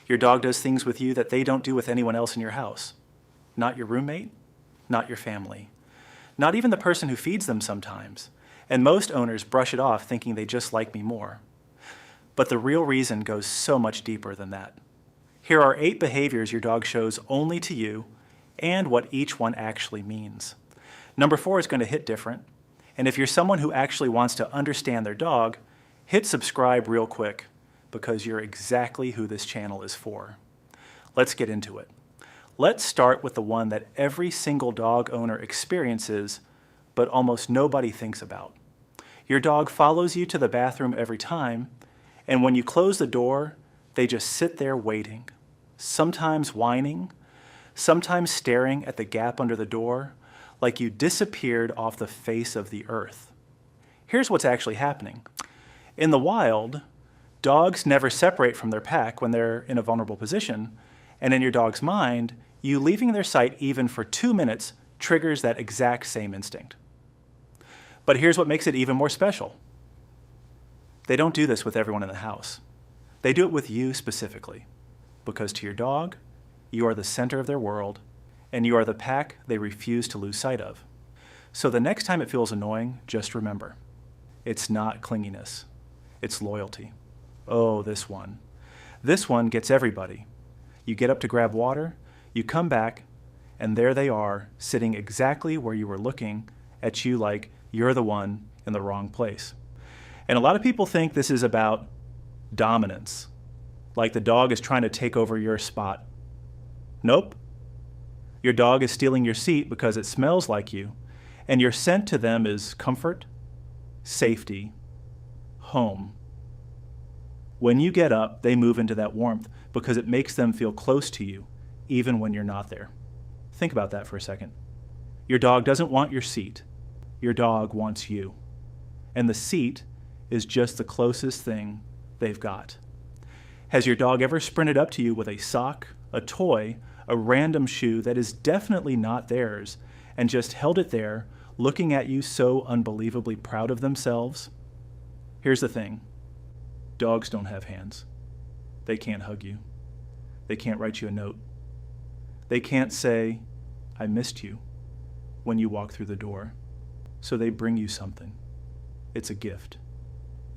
Your dog does things with you that they don't do with anyone else in your house. Not your roommate, not your family, not even the person who feeds them sometimes. And most owners brush it off thinking they just like me more. But the real reason goes so much deeper than that. Here are 8 behaviors your dog shows only to you and what each one actually means. Number 4 is going to hit different. And if you're someone who actually wants to understand their dog, hit subscribe real quick because you're exactly who this channel is for. Let's get into it. Let's start with the one that every single dog owner experiences, but almost nobody thinks about. Your dog follows you to the bathroom every time, and when you close the door, they just sit there waiting, sometimes whining, sometimes staring at the gap under the door, like you disappeared off the face of the earth. Here's what's actually happening. In the wild, dogs never separate from their pack when they're in a vulnerable position, and in your dog's mind, you leaving their sight even for 2 minutes triggers that exact same instinct. But here's what makes it even more special. They don't do this with everyone in the house. They do it with you specifically, because to your dog, you are the center of their world, and you are the pack they refuse to lose sight of. So the next time it feels annoying, just remember, it's not clinginess, it's loyalty. Oh, this one. This one gets everybody. You get up to grab water, you come back, and there they are, sitting exactly where you were looking at you like you're the one in the wrong place. And a lot of people think this is about dominance, like the dog is trying to take over your spot. Nope. Your dog is stealing your seat because it smells like you, and your scent to them is comfort, safety, home. When you get up, they move into that warmth because it makes them feel close to you, even when you're not there. Think about that for a second. Your dog doesn't want your seat. Your dog wants you. And the seat is just the closest thing they've got. Has your dog ever sprinted up to you with a sock, a toy, a random shoe that is definitely not theirs, and just held it there, looking at you so unbelievably proud of themselves? Here's the thing. Dogs don't have hands. They can't hug you. They can't write you a note. They can't say, "I missed you," when you walk through the door. So they bring you something. It's a gift.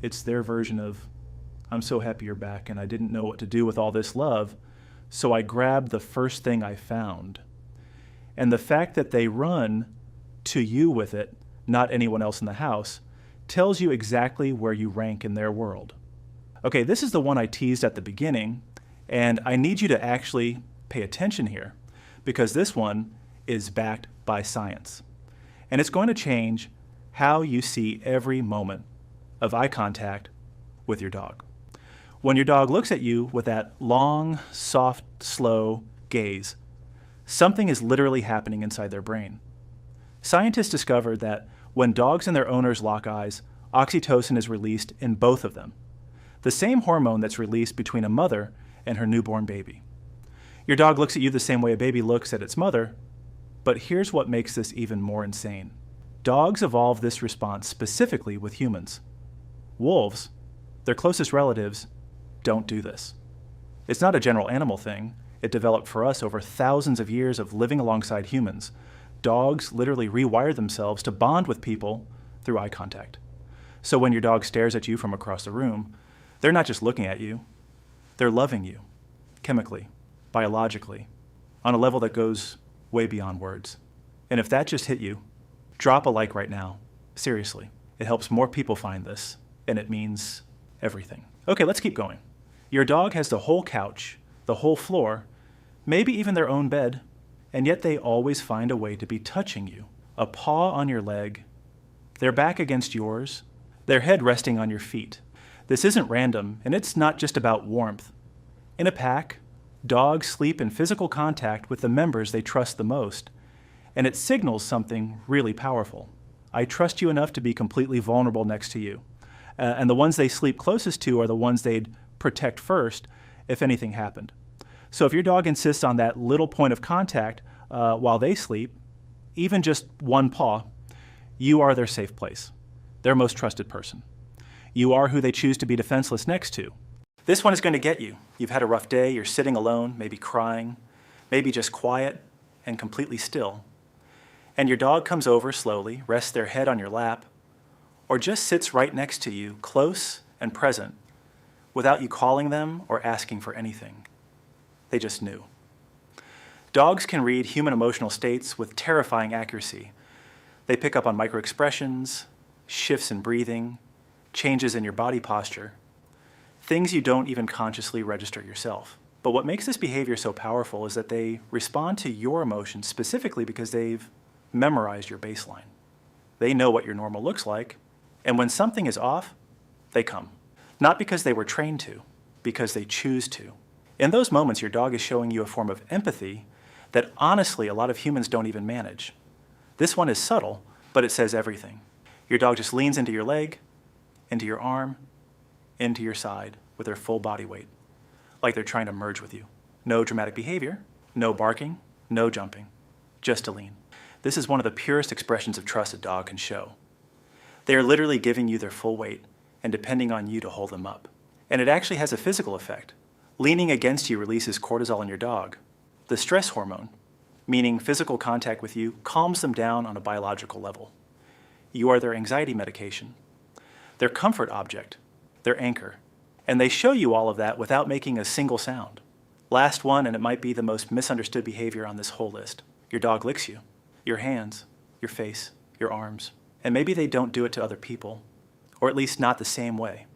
It's their version of, "I'm so happy you're back and I didn't know what to do with all this love, so I grabbed the first thing I found." And the fact that they run to you with it, not anyone else in the house, tells you exactly where you rank in their world. Okay, this is the one I teased at the beginning, and I need you to actually pay attention here, because this one is backed by science. And it's going to change how you see every moment of eye contact with your dog. When your dog looks at you with that long, soft, slow gaze, something is literally happening inside their brain. Scientists discovered that when dogs and their owners lock eyes, oxytocin is released in both of them, the same hormone that's released between a mother and her newborn baby. Your dog looks at you the same way a baby looks at its mother, but here's what makes this even more insane. Dogs evolved this response specifically with humans. Wolves, their closest relatives, don't do this. It's not a general animal thing. It developed for us over thousands of years of living alongside humans. Dogs literally rewired themselves to bond with people through eye contact. So when your dog stares at you from across the room, they're not just looking at you, they're loving you, chemically, biologically, on a level that goes way beyond words. And if that just hit you, drop a like right now. Seriously, it helps more people find this, and it means everything. Okay, let's keep going. Your dog has the whole couch, the whole floor, maybe even their own bed, and yet they always find a way to be touching you. A paw on your leg, their back against yours, their head resting on your feet. This isn't random, and it's not just about warmth. In a pack, dogs sleep in physical contact with the members they trust the most, and it signals something really powerful. I trust you enough to be completely vulnerable next to you. And the ones they sleep closest to are the ones they'd protect first if anything happened. So if your dog insists on that little point of contact while they sleep, even just one paw, you are their safe place, their most trusted person. You are who they choose to be defenseless next to. This one is going to get you. You've had a rough day, you're sitting alone, maybe crying, maybe just quiet and completely still. And your dog comes over slowly, rests their head on your lap, or just sits right next to you, close and present, without you calling them or asking for anything. They just knew. Dogs can read human emotional states with terrifying accuracy. They pick up on microexpressions, shifts in breathing, changes in your body posture, things you don't even consciously register yourself. But what makes this behavior so powerful is that they respond to your emotions specifically because they've memorized your baseline. They know what your normal looks like, and when something is off, they come. Not because they were trained to, because they choose to. In those moments, your dog is showing you a form of empathy that honestly a lot of humans don't even manage. This one is subtle, but it says everything. Your dog just leans into your leg, into your arm, into your side with their full body weight, like they're trying to merge with you. No dramatic behavior, no barking, no jumping, just a lean. This is one of the purest expressions of trust a dog can show. They are literally giving you their full weight and depending on you to hold them up. And it actually has a physical effect. Leaning against you releases cortisol in your dog, the stress hormone, meaning physical contact with you calms them down on a biological level. You are their anxiety medication, their comfort object, their anchor. And they show you all of that without making a single sound. Last one, and it might be the most misunderstood behavior on this whole list. Your dog licks you, your hands, your face, your arms. And maybe they don't do it to other people, or at least not the same way.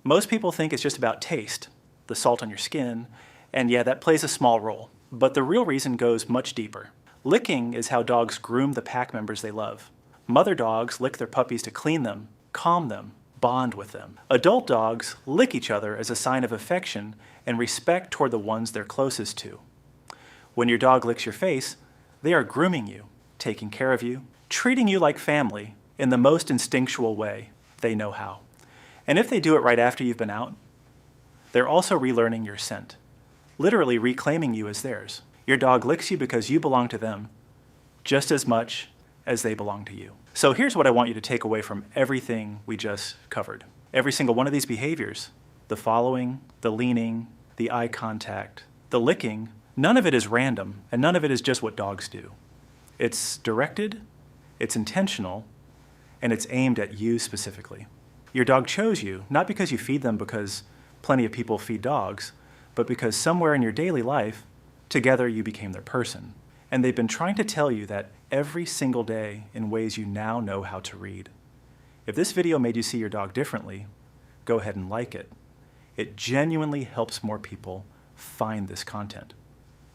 Most people think it's just about taste, the salt on your skin, and yeah, that plays a small role. But the real reason goes much deeper. Licking is how dogs groom the pack members they love. Mother dogs lick their puppies to clean them, calm them, bond with them. Adult dogs lick each other as a sign of affection and respect toward the ones they're closest to. When your dog licks your face, they are grooming you, taking care of you, treating you like family in the most instinctual way they know how. And if they do it right after you've been out, they're also relearning your scent, literally reclaiming you as theirs. Your dog licks you because you belong to them just as much as they belong to you. So here's what I want you to take away from everything we just covered. Every single one of these behaviors, the following, the leaning, the eye contact, the licking, none of it is random, and none of it is just what dogs do. It's directed, it's intentional, and it's aimed at you specifically. Your dog chose you, not because you feed them because plenty of people feed dogs, but because somewhere in your daily life, together you became their person. And they've been trying to tell you that every single day in ways you now know how to read. If this video made you see your dog differently, go ahead and like it. It genuinely helps more people find this content.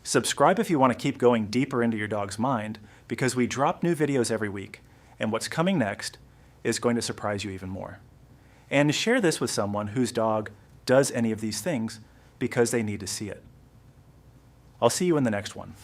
Subscribe if you want to keep going deeper into your dog's mind, because we drop new videos every week, and what's coming next is going to surprise you even more. And share this with someone whose dog does any of these things because they need to see it. I'll see you in the next one.